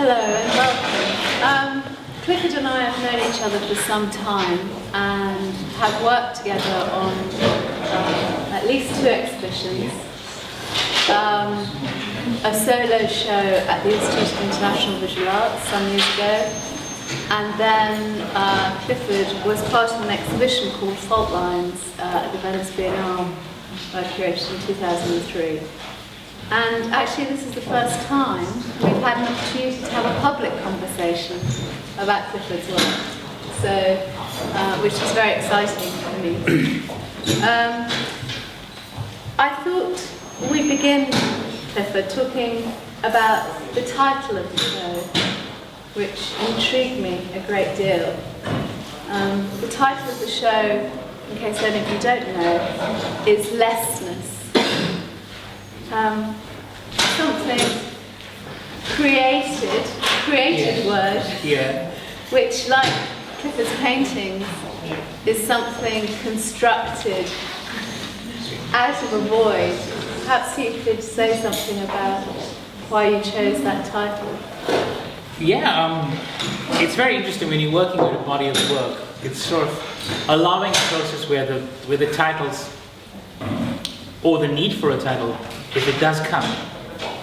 Hello and welcome. Clifford and I have known each other for some time and have worked together on at least 2 exhibitions. A solo show at the Institute of International Visual Arts some years ago, and then Clifford was part of an exhibition called Fault Lines at the Venice Biennale, curated in 2003. And actually this is the first time we've had an opportunity to have a public conversation about Clifford's work, so, which is very exciting for me. I thought we'd begin, Clifford, talking about the title of the show, which intrigued me a great deal. The title of the show, in case any of you don't know, is Lessness. Something created word, which, like Clifford's paintings, is something constructed out of a void. Perhaps you could say something about why you chose that title. Yeah, it's very interesting when you're working with a body of work. It's sort of allowing a process where the titles, or the need for a title, if it does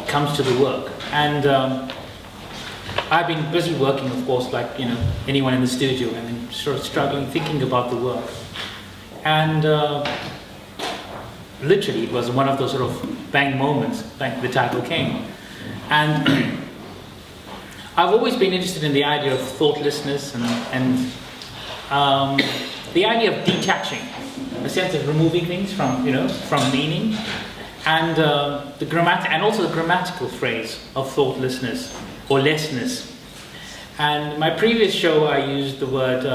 comes to the work. And I've been busy working, of course, like anyone in the studio, and then sort of struggling, thinking about the work. And literally, it was one of those sort of bang moments, like the title came. And I've always been interested in the idea of thoughtlessness and the idea of detaching, a sense of removing things from meaning. And and also the grammatical phrase of thoughtlessness or lessness. And my previous show I used the word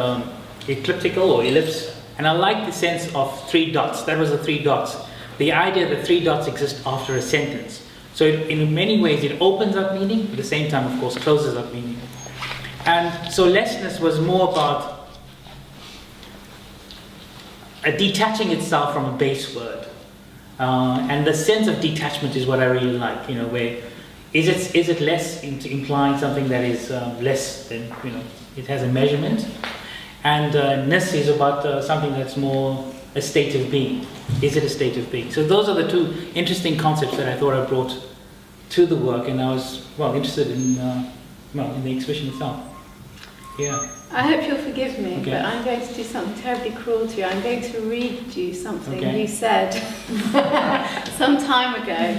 ecliptical or ellipse, and I like the sense of 3 dots. That was the 3 dots. The idea that 3 dots exist after a sentence. So in many ways it opens up meaning, at the same time, of course, closes up meaning. And so lessness was more about detaching itself from a base word. And the sense of detachment is what I really like, where is it less implying something that is less than, it has a measurement. And Ness is about something that's more a state of being. Is it a state of being? So those are the 2 interesting concepts that I thought I brought to the work, and I was, interested in the exhibition itself. Yeah. I hope you'll forgive me, but I'm going to do something terribly cruel to you. I'm going to read you something you said some time ago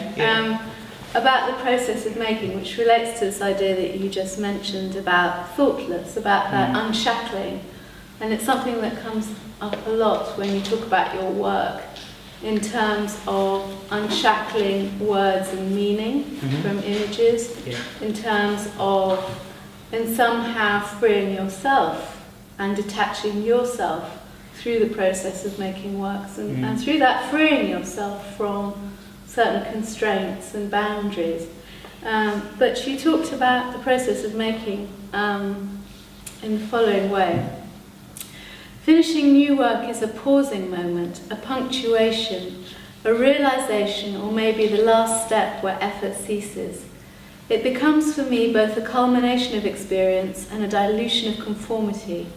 about the process of making, which relates to this idea that you just mentioned about thoughtless, about that unshackling. And it's something that comes up a lot when you talk about your work in terms of unshackling words and meaning from images, in terms of somehow freeing yourself and detaching yourself through the process of making works, and through that freeing yourself from certain constraints and boundaries. But you talked about the process of making in the following way. Finishing new work is a pausing moment, a punctuation, a realization, or maybe the last step where effort ceases. It becomes for me both a culmination of experience and a dilution of conformity,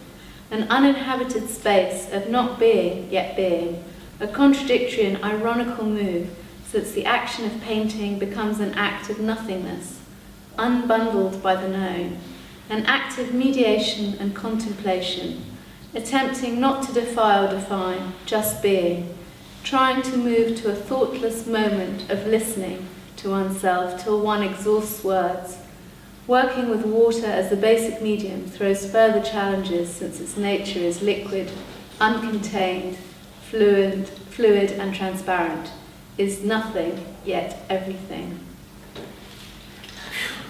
an uninhabited space of not being yet being, a contradictory and ironical move, since the action of painting becomes an act of nothingness, unbundled by the known, an act of mediation and contemplation, attempting not to defy or define, just being, trying to move to a thoughtless moment of listening to oneself till one exhausts words. Working with water as the basic medium throws further challenges, since its nature is liquid, uncontained, fluid and transparent, is nothing yet everything.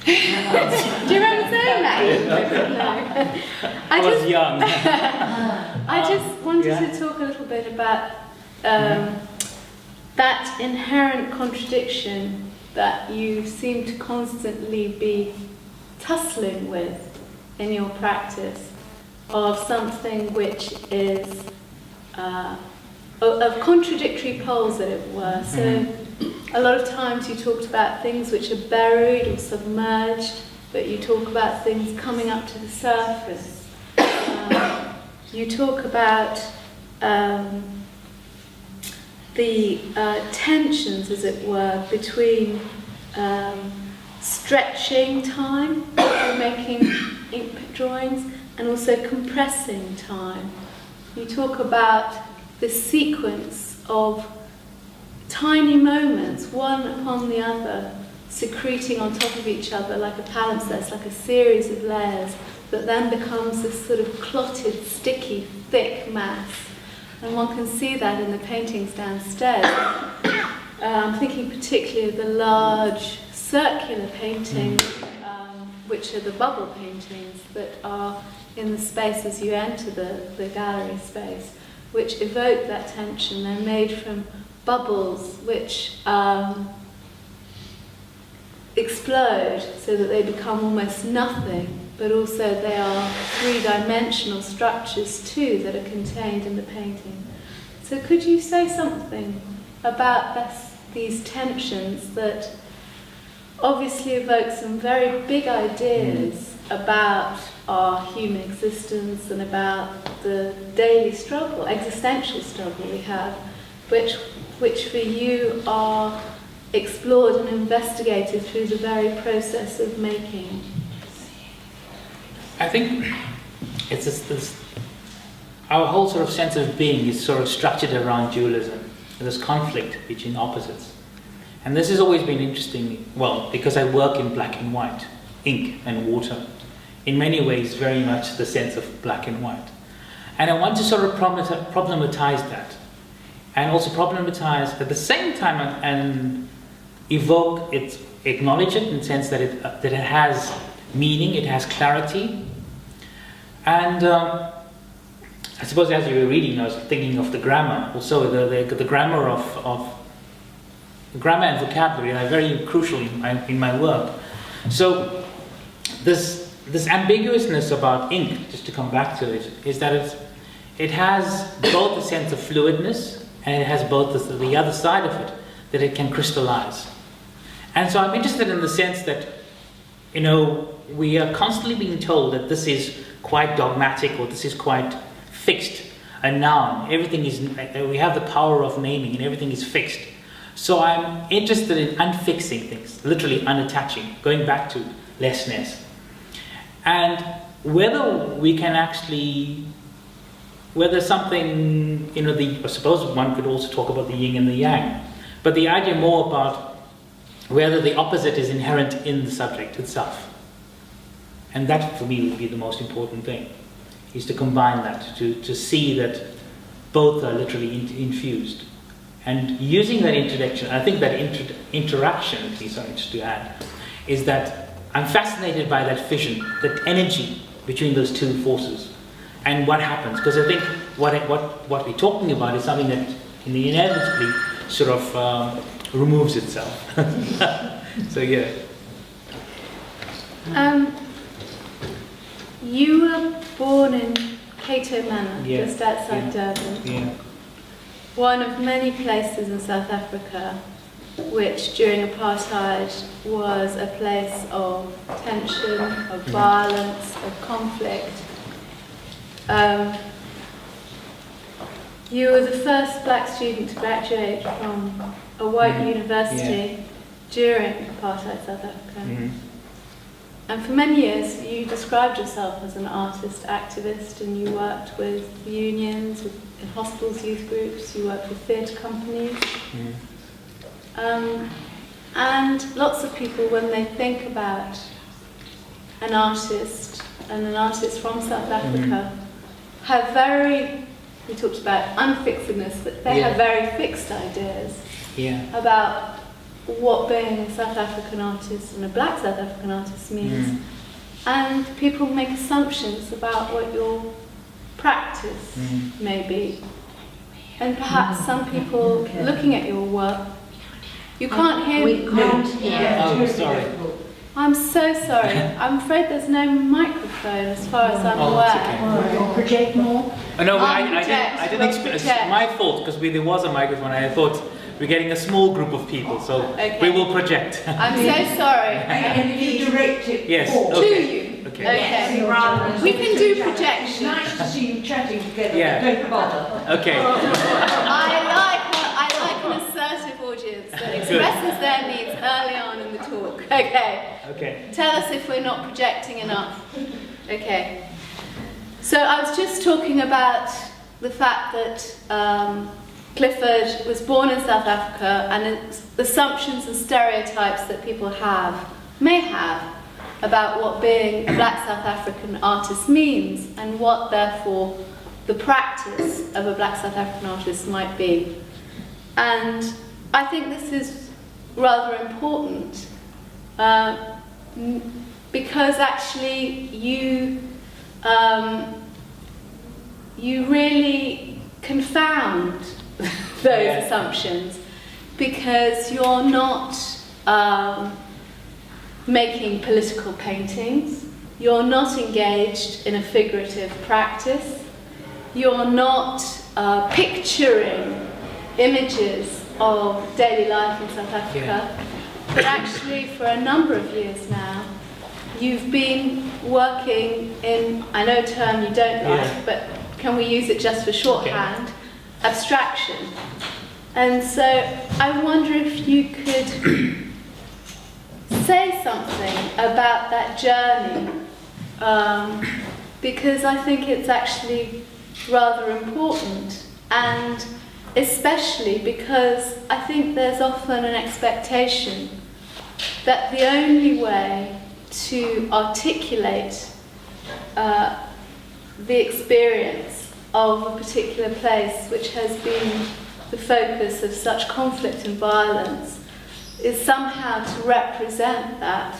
Do you remember saying that? No. I was young. I just wanted to talk a little bit about that inherent contradiction that you seem to constantly be tussling with in your practice, of something which is of contradictory poles, as it were. So a lot of times you talked about things which are buried or submerged but you talk about things coming up to the surface. You talk about the tensions, as it were, between stretching time for making ink drawings and also compressing time. You talk about this sequence of tiny moments, one upon the other, secreting on top of each other like a palimpsest, like a series of layers that then becomes this sort of clotted, sticky, thick mass. And one can see that in the paintings downstairs. I'm thinking particularly of the large circular paintings, which are the bubble paintings that are in the space as you enter the gallery space, which evoke that tension. They're made from bubbles which explode so that they become almost nothing, but also they are three-dimensional structures too that are contained in the painting. So could you say something about these tensions that obviously evoke some very big ideas about our human existence and about the daily struggle, existential struggle we have, which for you are explored and investigated through the very process of making? I think it's this our whole sort of sense of being is sort of structured around dualism, this conflict between opposites. And this has always been interesting, well, because I work in black and white, ink and water. In many ways, very much the sense of black and white. And I want to sort of problematize that. And also problematize at the same time and evoke it, acknowledge it in the sense that it has meaning, it has clarity. And I suppose as you were reading, I was thinking of the grammar. Also, the grammar of grammar and vocabulary are very crucial in my work. So this ambiguousness about ink, just to come back to it, is that it has both a sense of fluidness and it has both the other side of it, that it can crystallize. And so I'm interested in the sense that, you know, we are constantly being told that this is quite dogmatic or this is quite fixed, a noun. Everything is, we have the power of naming and everything is fixed. So I'm interested in unfixing things, literally unattaching, going back to lessness. And whether we can actually, whether something, you know, I suppose one could also talk about the yin and the yang, but the idea more about whether the opposite is inherent in the subject itself. And that, for me, would be the most important thing, is to combine that, to see that both are literally infused. And using that introduction, I think that interaction, at least I'm interested to add, is that I'm fascinated by that fission, that energy between those two forces, and what happens. Because I think what we're talking about is something that inevitably sort of removes itself. So yeah. You were born in Cato Manor, just outside Durban. Yeah. One of many places in South Africa which during apartheid was a place of tension, of violence, of conflict. You were the first black student to graduate from a white university during apartheid South Africa. Mm-hmm. And for many years you described yourself as an artist activist, and you worked with unions, in hospitals, youth groups, you worked with theatre companies. And lots of people, when they think about an artist and an artist from South Africa, have very, we talked about unfixedness, but they have very fixed ideas about what being a South African artist and a black South African artist means. And people make assumptions about what your practice may be. And perhaps some people looking at your work, you can't hear me. We can't hear. Oh, sorry. I'm so sorry. I'm afraid there's no microphone as far as I'm aware. Or project more. Oh, no, I'll I didn't expect. It's my fault, because there was a microphone. I thought we're getting a small group of people, so Okay. we will project. I'm so sorry. And you direct it Yes. forward. To Okay. you. Okay. Okay. Rather than We can do It's projection. nice to see you chatting together, Yeah. but don't bother. Okay. I like an assertive audience that expresses their needs early on in the talk. Okay. Okay. Tell us if we're not projecting enough. Okay. So I was just talking about the fact that Clifford was born in South Africa, and it's assumptions and stereotypes that people may have about what being a black South African artist means, and what therefore the practice of a black South African artist might be. And I think this is rather important because actually you really confound those assumptions, because you're not making political paintings, you're not engaged in a figurative practice, you're not picturing images of daily life in South Africa, but actually for a number of years now you've been working in, I know a term you don't like, but can we use it just for shorthand, abstraction. And so I wonder if you could say something about that journey, because I think it's actually rather important, and especially because I think there's often an expectation that the only way to articulate the experience of a particular place which has been the focus of such conflict and violence is somehow to represent that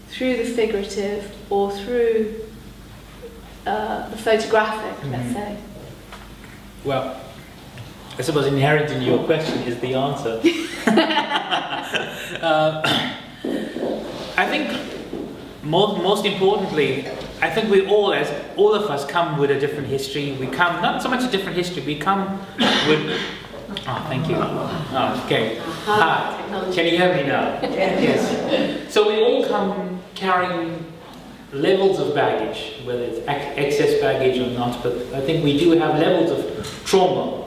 through the figurative or through the photographic, let's say. Well, I suppose inherent in your question is the answer. I think most importantly, I think we all of us come with a different history. We come, not so much a different history, we come with, thank you. Okay. Hi. Can you hear me now? Yes. So we all come carrying levels of baggage, whether it's excess baggage or not, but I think we do have levels of trauma.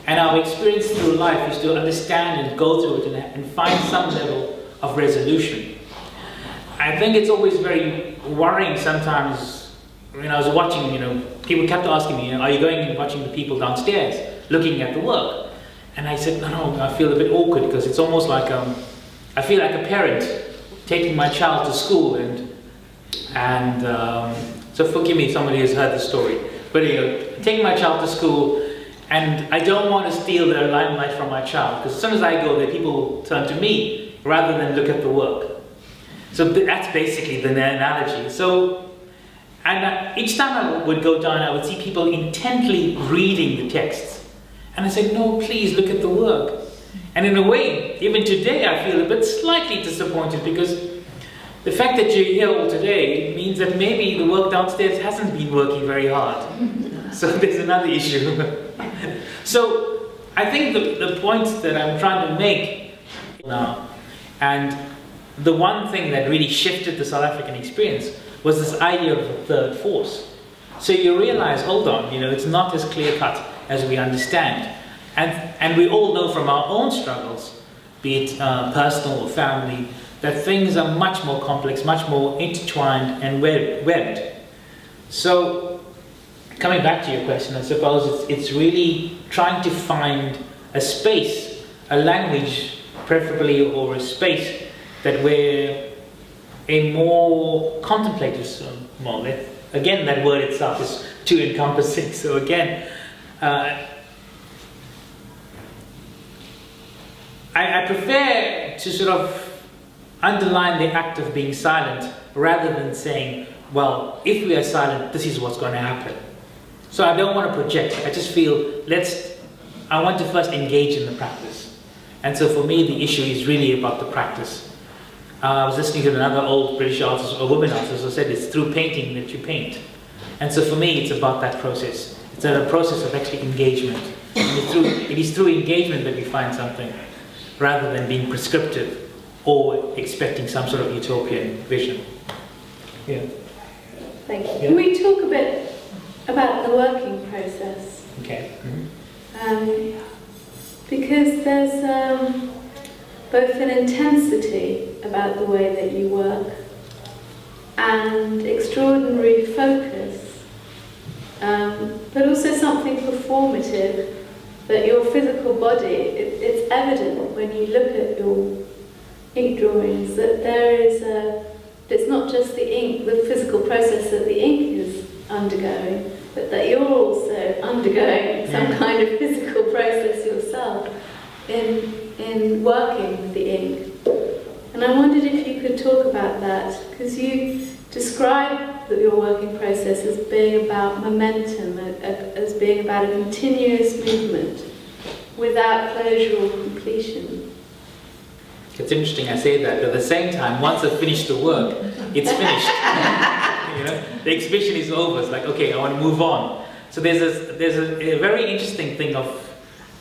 And our experience through life is to understand and go through it and find some level of resolution. I think it's always very worrying sometimes when I was watching, people kept asking me, are you going and watching the people downstairs, looking at the work? And I said, no, I feel a bit awkward because it's almost like, I feel like a parent taking my child to school and so forgive me if somebody has heard the story, but taking my child to school, and I don't want to steal the limelight from my child, because as soon as I go there, people turn to me rather than look at the work. So that's basically the analogy. So, and each time I would go down, I would see people intently reading the texts. And I said, no, please look at the work. And in a way, even today, I feel a bit slightly disappointed, because the fact that you're here all today means that maybe the work downstairs hasn't been working very hard. So there's another issue. So I think the point that I'm trying to make now, and the one thing that really shifted the South African experience was this idea of a third force. So you realize, hold on, it's not as clear cut as we understand. And we all know from our own struggles, be it personal or family, that things are much more complex, much more intertwined and webbed. So, coming back to your question, I suppose it's really trying to find a space, a language preferably, or a space that where a more contemplative moment, again that word itself is too encompassing, so again, I prefer to sort of underline the act of being silent rather than saying, well, if we are silent, this is what's going to happen. So I don't want to project. I just feel, I want to first engage in the practice. And so for me, the issue is really about the practice. I was listening to another old British artist, a woman artist, who said it's through painting that you paint. And so for me, it's about that process. It's a process of actually engagement. And it is through engagement that we find something. rather than being prescriptive or expecting some sort of utopian vision. Yeah. Thank you. Yeah. Can we talk a bit about the working process? Okay. Because there's both an intensity about the way that you work and extraordinary focus, but also something performative, that your physical body, it's evident when you look at your ink drawings that there is it's not just the ink, the physical process that the ink is undergoing, but that you're also undergoing some kind of physical process yourself in working with the ink. And I wondered if you could talk about that, because you describe your working process as being about momentum, as being about a continuous movement without closure or completion. It's interesting I say that, but at the same time, once I've finished the work, it's finished. You know, the exhibition is over. It's like, okay, I want to move on. So there's a very interesting thing of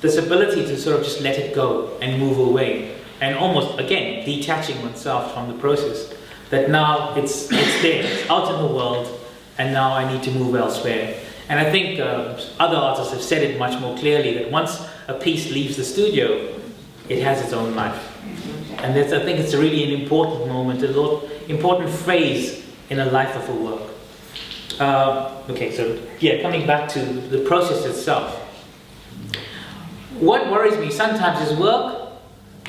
this ability to sort of just let it go and move away, and almost, again, detaching oneself from the process. That now it's there, it's out in the world, and now I need to move elsewhere. And I think other artists have said it much more clearly, that once a piece leaves the studio, it has its own life. And I think it's really an important moment, an important phase in a life of a work. Okay, so yeah, coming back to the process itself. What worries me sometimes is work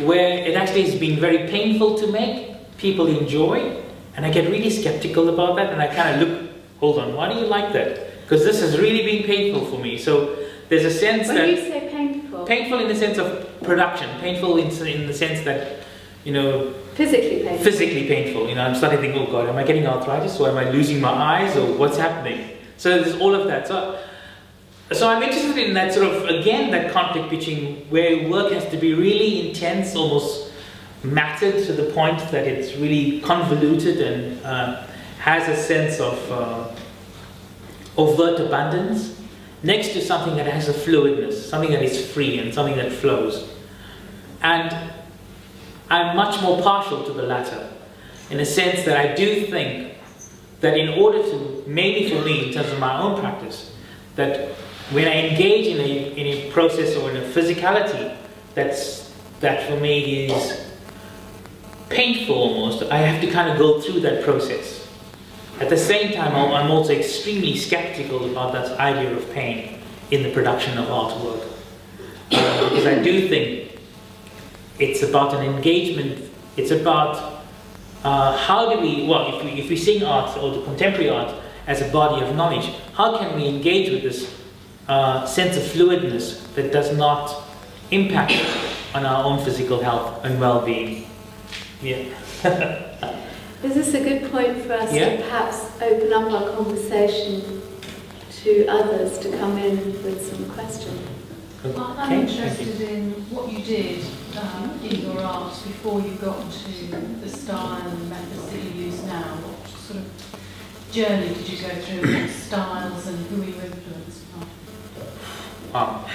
where it actually has been very painful to make, people enjoy, and I get really skeptical about that, and I kind of look, hold on, why do you like that? Because this has really been painful for me. So there's a sense when that... When you say painful? Painful in the sense of production, painful in the sense that, you know... Physically painful. Physically painful. You know, I'm starting to think, oh God, am I getting arthritis, or am I losing my eyes, or what's happening? So there's all of that. So I'm interested in that sort of, again, that conflict between where work has to be really intense, almost matted to the point that it's really convoluted and has a sense of overt abundance, next to something that has a fluidness, something that is free and something that flows. And I'm much more partial to the latter, in a sense that I do think that in order to, maybe for me, in terms of my own practice, that when I engage in a process or in a physicality that for me is painful almost, I have to kind of go through that process. At the same time, I'm also extremely skeptical about that idea of pain in the production of artwork. Because I do think it's about an engagement, it's about how do we, well, if we sing art or the contemporary art as a body of knowledge, how can we engage with this sense of fluidness that does not impact on our own physical health and well-being? Yeah. Is this a good point for us to perhaps open up our conversation to others to come in with some questions? I'm interested in what you did in your art before you got to the style and methods that you use now. What sort of journey did you go through? What styles and who you influenced? Wow.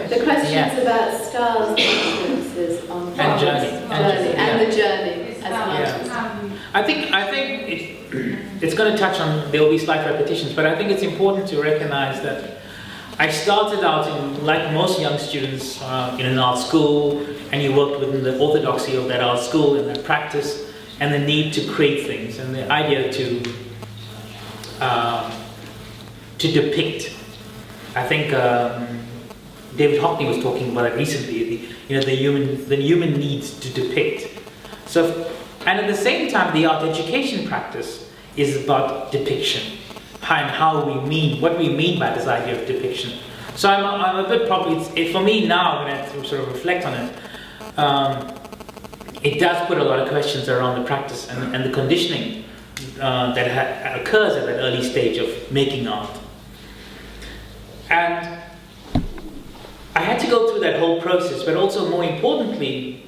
The question's about styles and influences on and journey. And the journey as an artist. I think it's going to touch on, there will be slight repetitions, but I think it's important to recognize that I started out like most young students in an art school, and you worked within the orthodoxy of that art school and that practice and the need to create things and the idea to depict. I think David Hockney was talking about it recently. The human needs to depict. So, and at the same time, the art education practice is about depiction and what we mean by this idea of depiction. So I'm a bit probably, for me now, when I sort of reflect on it, it does put a lot of questions around the practice and the conditioning that occurs at that early stage of making art. And I had to go through that whole process, but also more importantly,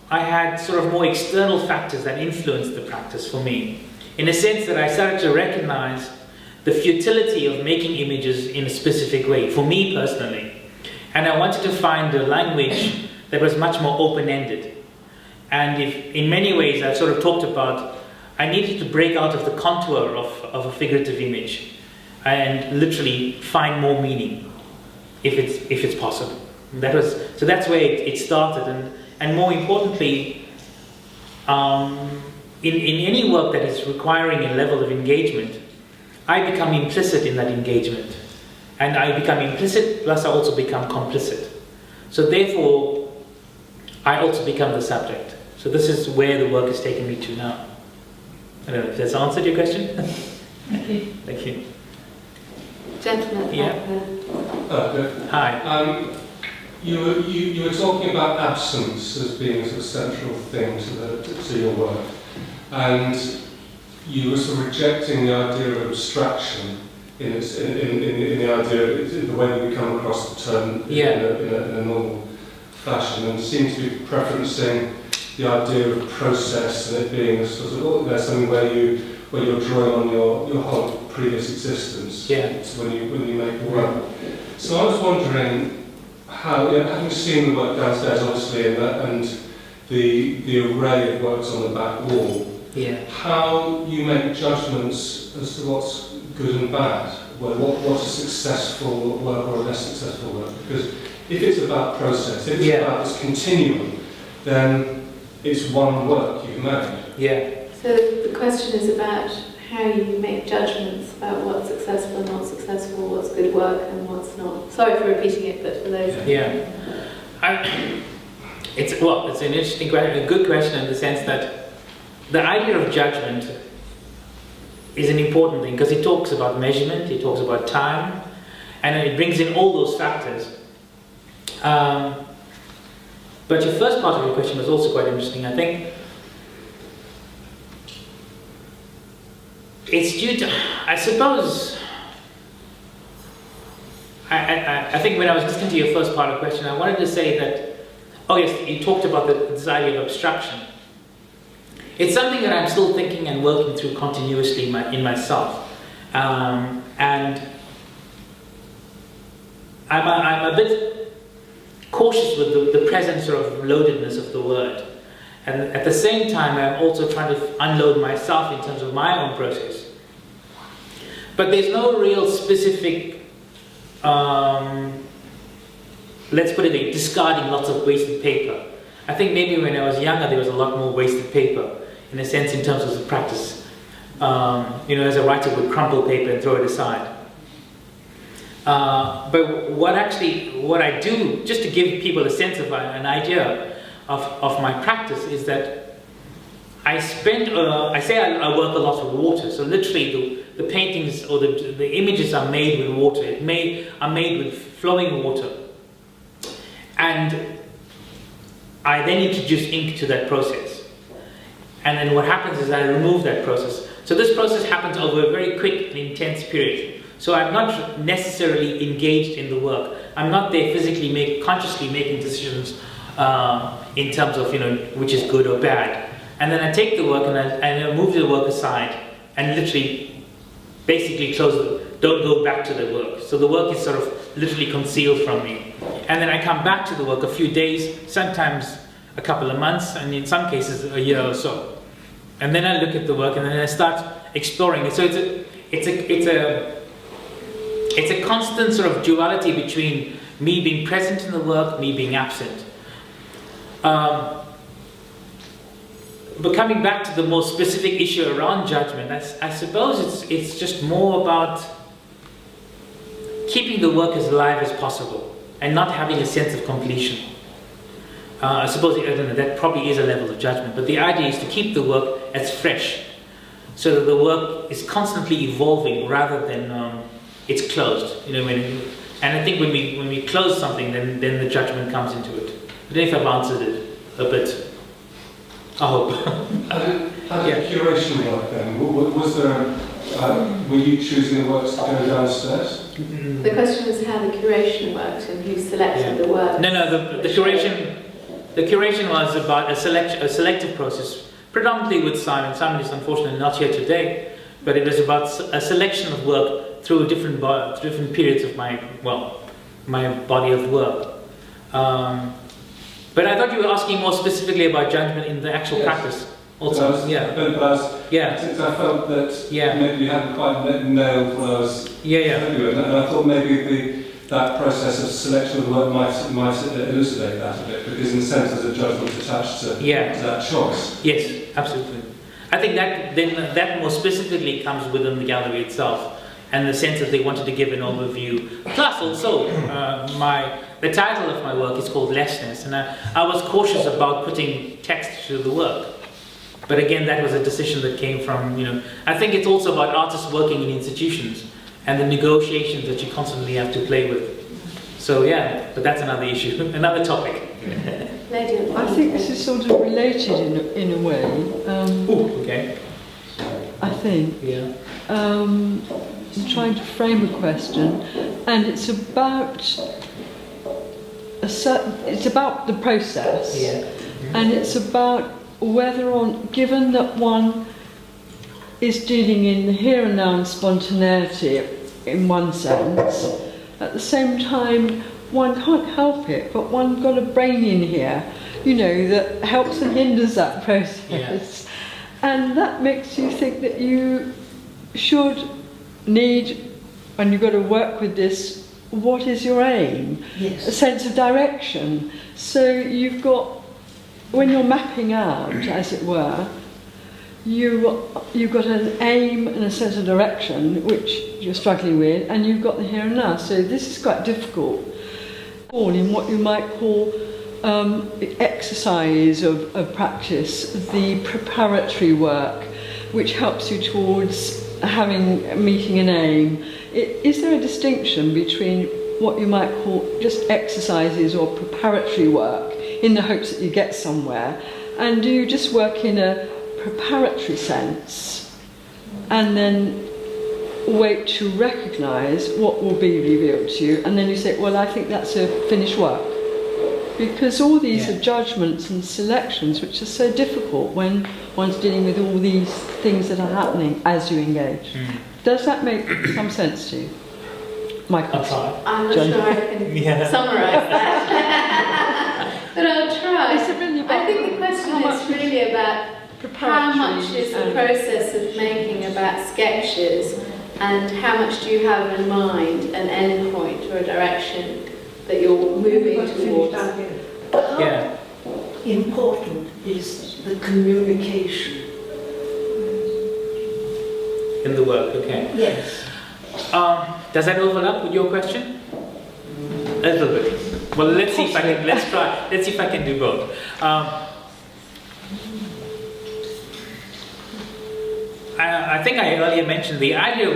I had sort of more external factors that influenced the practice for me, in a sense that I started to recognize the futility of making images in a specific way, for me personally. And I wanted to find a language that was much more open-ended. And in many ways, I've sort of talked about, I needed to break out of the contour of a figurative image and literally find more meaning, if it's possible. So that's where it started. And more importantly, in any work that is requiring a level of engagement, I become implicit in that engagement. And I become implicit, plus I also become complicit. So therefore, I also become the subject. So this is where the work has taken me to now. I don't know if that's answered your question. Thank you. Thank you. Gentlemen. Yeah. Hi. You were talking about absence as being a sort of central thing to your work, and you were sort of rejecting the idea of abstraction in the idea in the way that we come across the term in a normal fashion, and seem to be preferencing the idea of process and it being a sort of something where you're drawing on your whole previous existence when you make the work. So I was wondering how, having seen the work downstairs obviously and the array of works on the back wall, how you make judgments as to what's good and bad, what's a successful work or a less successful work. Because if it's about process, if it's about this continuum, then it's one work you've made. Yeah. So the question is about how you make judgments about what's successful and not successful, what's good work and what's not. Sorry for repeating it, but for those. It's an interesting question, a good question in the sense that the idea of judgment is an important thing because it talks about measurement, it talks about time, and it brings in all those factors. But your first part of your question was also quite interesting. I think it's due to, I suppose, I think when I was listening to your first part of the question, I wanted to say that, oh yes, you talked about this idea of abstraction. It's something that I'm still thinking and working through continuously in myself. And I'm a bit cautious with the present sort of loadedness of the word. And at the same time, I'm also trying to unload myself in terms of my own process. But there's no real specific, let's put it like discarding lots of wasted paper. I think maybe when I was younger, there was a lot more wasted paper, in a sense, in terms of the practice. As a writer would crumple paper and throw it aside. But what I do, just to give people a sense of an idea of my practice, is that I say I work a lot with water. So literally the paintings or the images are made with water. Are made with flowing water. And I then introduce ink to that process. And then what happens is I remove that process. So this process happens over a very quick and intense period. So I'm not necessarily engaged in the work. I'm not there physically consciously making decisions in terms of which is good or bad. And then I take the work and I move the work aside and literally basically don't go back to the work. So the work is sort of literally concealed from me. And then I come back to the work a few days, sometimes a couple of months, and in some cases a year or so. And then I look at the work and then I start exploring it. So it's a constant sort of duality between me being present in the work, me being absent. But coming back to the more specific issue around judgment, I suppose it's just more about keeping the work as alive as possible and not having a sense of completion. I suppose, that probably is a level of judgment, but the idea is to keep the work as fresh so that the work is constantly evolving rather than it's closed. And I think when we close something, then the judgment comes into it. I don't know if I've answered it a bit. I hope. How did curation work then? Was there? Were you choosing the works to go downstairs? The question was how the curation worked and who selected the work. No. The curation was about a selective process, predominantly with Simon. Simon is unfortunately not here today, but it was about a selection of work through different periods of my my body of work. But I thought you were asking more specifically about judgment in the actual practice. Also, Since I felt that maybe you hadn't quite nailed what I was doing, and I thought maybe that process of selection of the work might elucidate that a bit, because in a sense there's a judgment attached to that choice. Yes, absolutely. I think that more specifically comes within the gallery itself, and the sense that they wanted to give an overview. Plus also, the title of my work is called Lessness, and I was cautious about putting text to the work. But again, that was a decision that came from, I think it's also about artists working in institutions and the negotiations that you constantly have to play with. So but that's another issue, another topic. I think this is sort of related in a way. Okay. I think. Yeah. I'm trying to frame a question, and it's about the process, and it's about whether given that one is dealing in the here and now and spontaneity in one sense, at the same time one can't help it, but one's got a brain in here, that helps and hinders that process. And that makes you think that you need, and you've got to work with this, what is your aim? Yes. A sense of direction. So you've got, when you're mapping out, as it were, you've got an aim and a sense of direction which you're struggling with, and you've got the here and now. So this is quite difficult. All in what you might call the exercise of practice, the preparatory work, which helps you towards meeting an aim. Is there a distinction between what you might call just exercises or preparatory work in the hopes that you get somewhere, and do you just work in a preparatory sense and then wait to recognise what will be revealed to you, and then you say, well, I think that's a finished work? Because all these are judgments and selections which are so difficult when one's dealing with all these things that are happening as you engage. Does that make some sense to you? Michael? I'm not sure I can summarise that. But I'll try. I think the question is really about how much is the process of making about sketches, and how much do you have in mind an end point or a direction that you're moving towards? How important is the communication? In the work, okay. Yes. Does that overlap with your question? A little bit. Well, let's see if I can. Let's try. Let's see if I can do both. I think I earlier mentioned the idea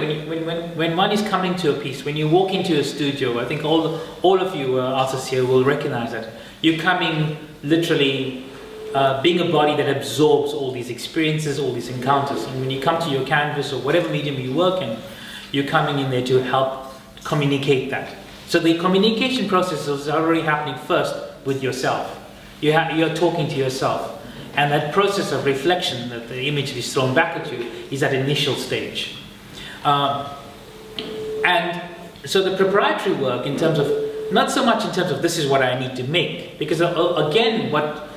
when one is coming to a piece, when you walk into a studio, I think all of you artists here will recognize that you're coming literally being a body that absorbs all these experiences, all these encounters. And when you come to your canvas or whatever medium you work in, you're coming in there to help communicate that. So the communication process is already happening first with yourself. You're talking to yourself. And that process of reflection that the image is thrown back at you is that initial stage. And so the preparatory work in terms of, not so much in terms of this is what I need to make, because again, what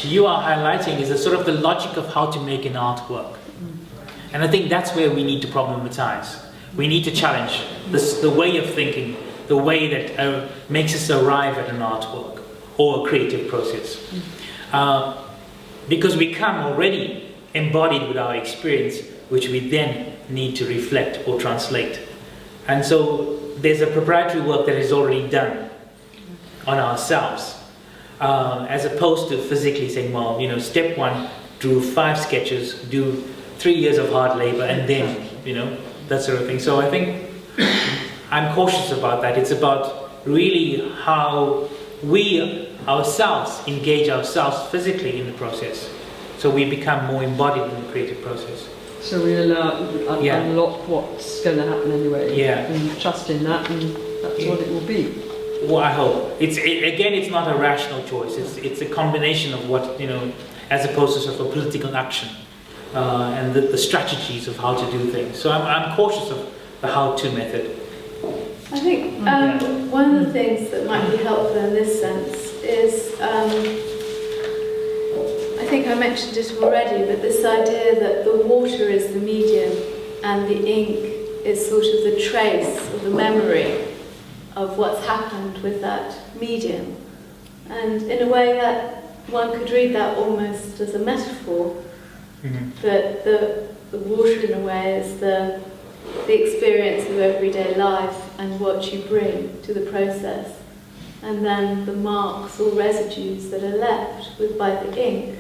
you are highlighting is a sort of the logic of how to make an artwork. And I think that's where we need to problematize. We need to challenge the way of thinking, the way that makes us arrive at an artwork or a creative process. Because we come already embodied with our experience, which we then need to reflect or translate. And so there's a preparatory work that is already done on ourselves, as opposed to physically saying, well, step one, drew 5 sketches, do 3 years of hard labor, and then, that sort of thing. So I think I'm cautious about that. It's about really how we ourselves engage ourselves physically in the process, so we become more embodied in the creative process. So we unlock what's going to happen anyway, and trust in that, and that's what it will be. Well, I hope. It's not a rational choice. It's a combination of what, as opposed to sort of a political action, and the strategies of how to do things. So I'm cautious of the how-to method. I think One of the things that might be helpful in this sense is, I think I mentioned it already, but this idea that the water is the medium and the ink is sort of the trace or the memory of what's happened with that medium. And in a way that one could read that almost as a metaphor, that the water in a way is the experience of everyday life and what you bring to the process. And then the marks or residues that are left by the ink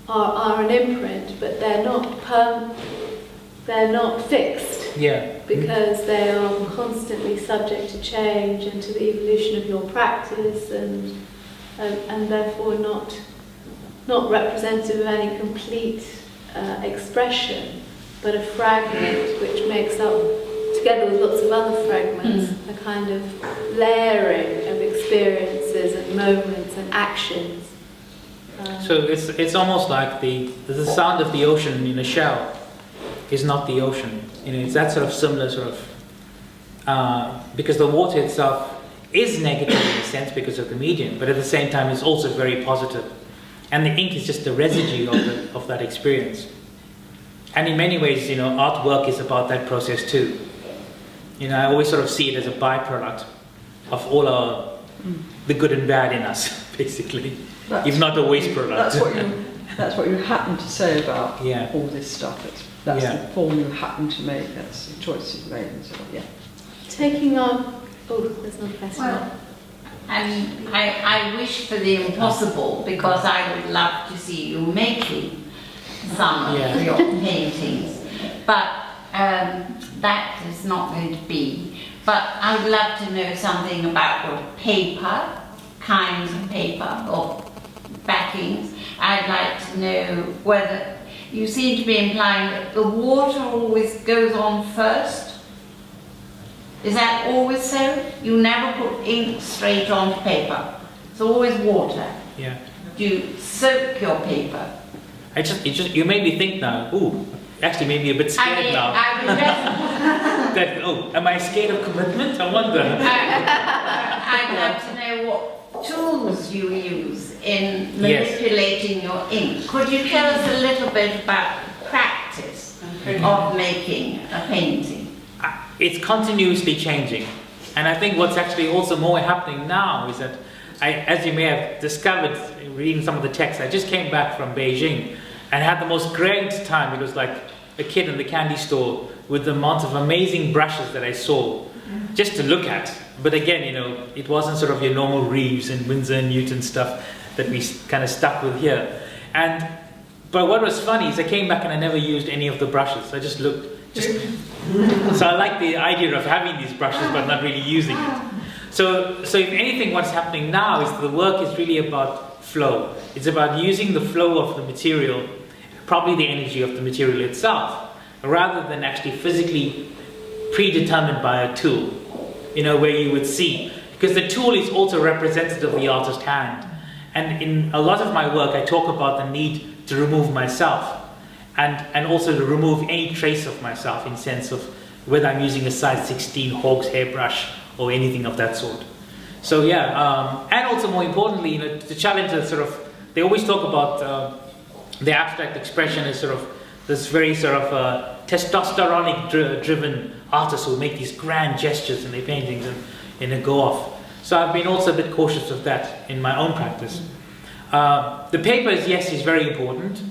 are an imprint, but they're not fixed. Yeah. Because they are constantly subject to change and to the evolution of your practice, and therefore not representative of any complete expression, but a fragment which makes up, together with lots of other fragments, a kind of layering of experiences and moments and actions. So it's almost like the sound of the ocean in a shell is not the ocean. It's that sort of similar sort of, because the water itself is negative in a sense because of the medium, but at the same time it's also very positive. And the ink is just the residue of that experience. And in many ways, artwork is about that process too. I always sort of see it as a byproduct of all the good and bad in us, basically, if not a waste product. That's what you happen to say about all this stuff. That's the form you happen to make. That's the choice you've made, and so on. Taking on. Oh, there's no question. Well, I wish for the impossible, because I would love to see you making some of your paintings, but that is not going to be. But I would love to know something about your paper, kinds of paper or backings. I'd like to know whether you seem to be implying that the water always goes on first. Is that always so? You never put ink straight onto paper. It's always water. Yeah. Do you soak your paper? You made me think now. Ooh, actually made me a bit scared now. Am I scared of commitment? I wonder. I'd love to know what tools you use in manipulating your ink. Could you tell us a little bit about the practice of making a painting? It's continuously changing. And I think what's actually also more happening now is that, as you may have discovered reading some of the texts, I just came back from Beijing and had the most great time. It was like a kid in the candy store with the amount of amazing brushes that I saw just to look at. But again, it wasn't sort of your normal Reeves and Winsor and Newton stuff that we kind of stuck with here. But what was funny is I came back and I never used any of the brushes. I just looked. So I like the idea of having these brushes but not really using it. So if anything, what's happening now is the work is really about flow. It's about using the flow of the material, probably the energy of the material itself, rather than actually physically predetermined by a tool, where you would see. Because the tool is also representative of the artist's hand. And in a lot of my work, I talk about the need to remove myself. And also to remove any trace of myself in sense of whether I'm using a size 16 hawk's hair brush or anything of that sort. So and also more importantly, the challenge is sort of, they always talk about the abstract expression as sort of this very sort of testosteronic driven artists who make these grand gestures in their paintings and go off. So I've been also a bit cautious of that in my own practice. The paper is very important.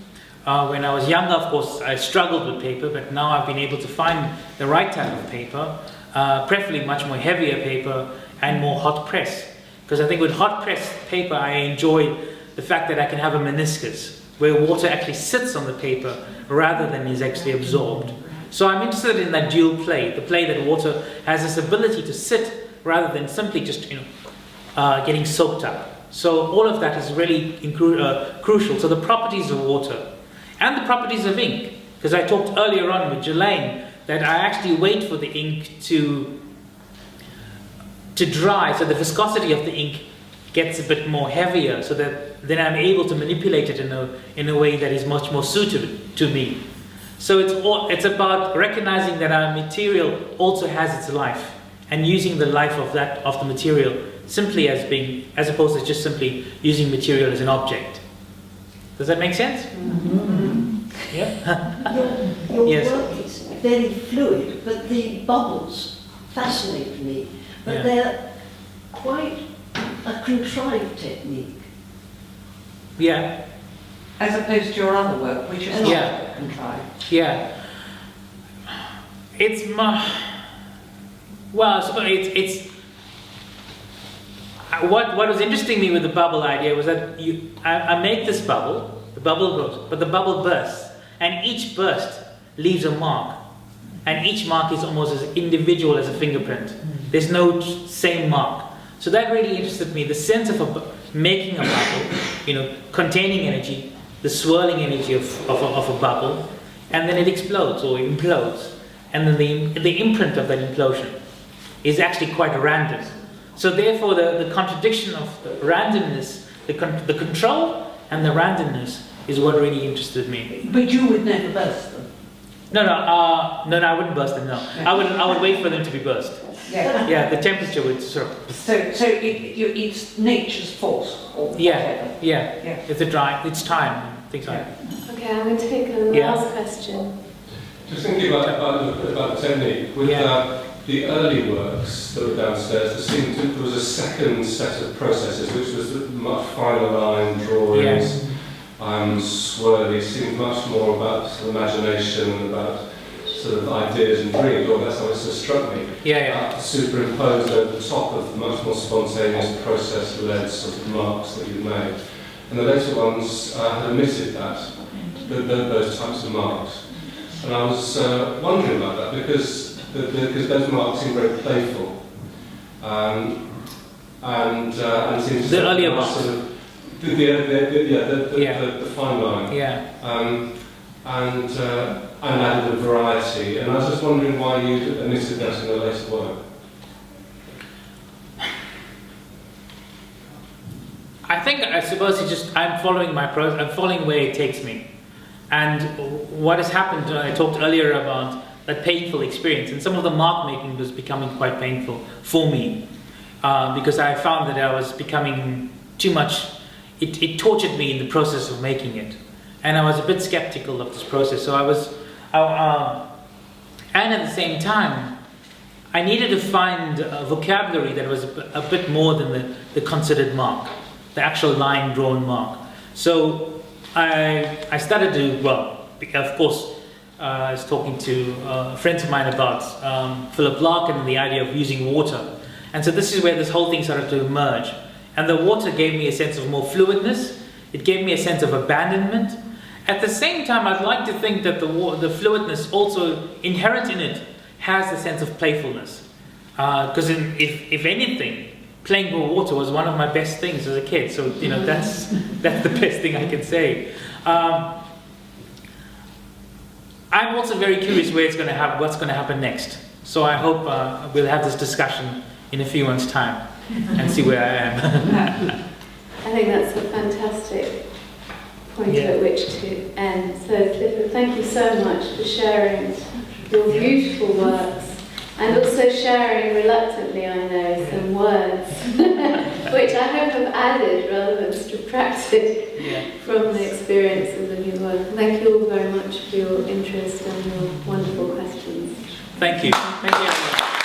When I was younger, of course, I struggled with paper, but now I've been able to find the right type of paper, preferably much more heavier paper and more hot press. Because I think with hot press paper, I enjoy the fact that I can have a meniscus, where water actually sits on the paper rather than is actually absorbed. So I'm interested in that dual play, the play that water has this ability to sit rather than simply just, getting soaked up. So all of that is really crucial. So the properties of water and the properties of ink, because I talked earlier on with Jelaine that I actually wait for the ink to dry, so the viscosity of the ink gets a bit more heavier, so that then I'm able to manipulate it in a way that is much more suited to me. So it's about recognizing that our material also has its life, and using the life of the material simply as opposed to just simply using material as an object. Does that make sense? Yeah. Your Yes. work is very fluid, but the bubbles fascinate me. But Yeah. they're quite a contrived technique. Yeah. As opposed to your other work, which is not Yeah. contrived. Yeah. It's well, so it's what was interesting me with the bubble idea was that I make this bubble, the bubble grows, but the bubble bursts, and each burst leaves a mark, and each mark is almost as individual as a fingerprint. There's no same mark. So that really interested me, the sense of making a bubble, containing energy, the swirling energy of a bubble, and then it explodes or implodes. And then the imprint of that implosion is actually quite random. So therefore the contradiction of the randomness, the control and the randomness is what really interested me. But you would never burst them. No, I wouldn't burst them, no. I would wait for them to be burst. Yeah. Yeah, the temperature would sort of... So it's nature's force. Or whatever. Yeah. Yeah. It's time, things like that. Okay, I'm going to take a Yeah. last question. Just thinking about the technique, with the early works that were downstairs, there was a second set of processes, which was much finer line drawings, swirly, seemed much more about sort of imagination and about sort of ideas and dreams, or that's how it sort of struck me. Superimposed over the top of the much more spontaneous process-led sort of marks that you've made. And the later ones had omitted that, those types of marks. And I was wondering about that because those marks seem very playful, and seem to the earlier marks, sort of the fine line, and added a variety. And I was just wondering why you omitted that in the later work. I suppose it's just I'm following my process. I'm following where it takes me. And what has happened, I talked earlier about that painful experience, and some of the mark making was becoming quite painful for me because I found that I was becoming too much, it tortured me in the process of making it. And I was a bit skeptical of this process, so and at the same time, I needed to find a vocabulary that was a bit more than the considered mark, the actual line drawn mark. So I started to, of course, I was talking to friends of mine about Philip Larkin and the idea of using water. And so this is where this whole thing started to emerge. And the water gave me a sense of more fluidness. It gave me a sense of abandonment. At the same time, I'd like to think that the fluidness also inherent in it has a sense of playfulness. Because if anything, playing with water was one of my best things as a kid. So, that's the best thing I can say. I'm also very curious what's going to happen next. So I hope we'll have this discussion in a few months' time and see where I am. I think that's a fantastic point at which to end. So, Clifford, thank you so much for sharing your beautiful works and also sharing reluctantly, I know, some words, which I hope have added rather than subtracted from the experiences of your work. Thank you all very much for your interest and your wonderful questions. Thank you. Thank you, everyone.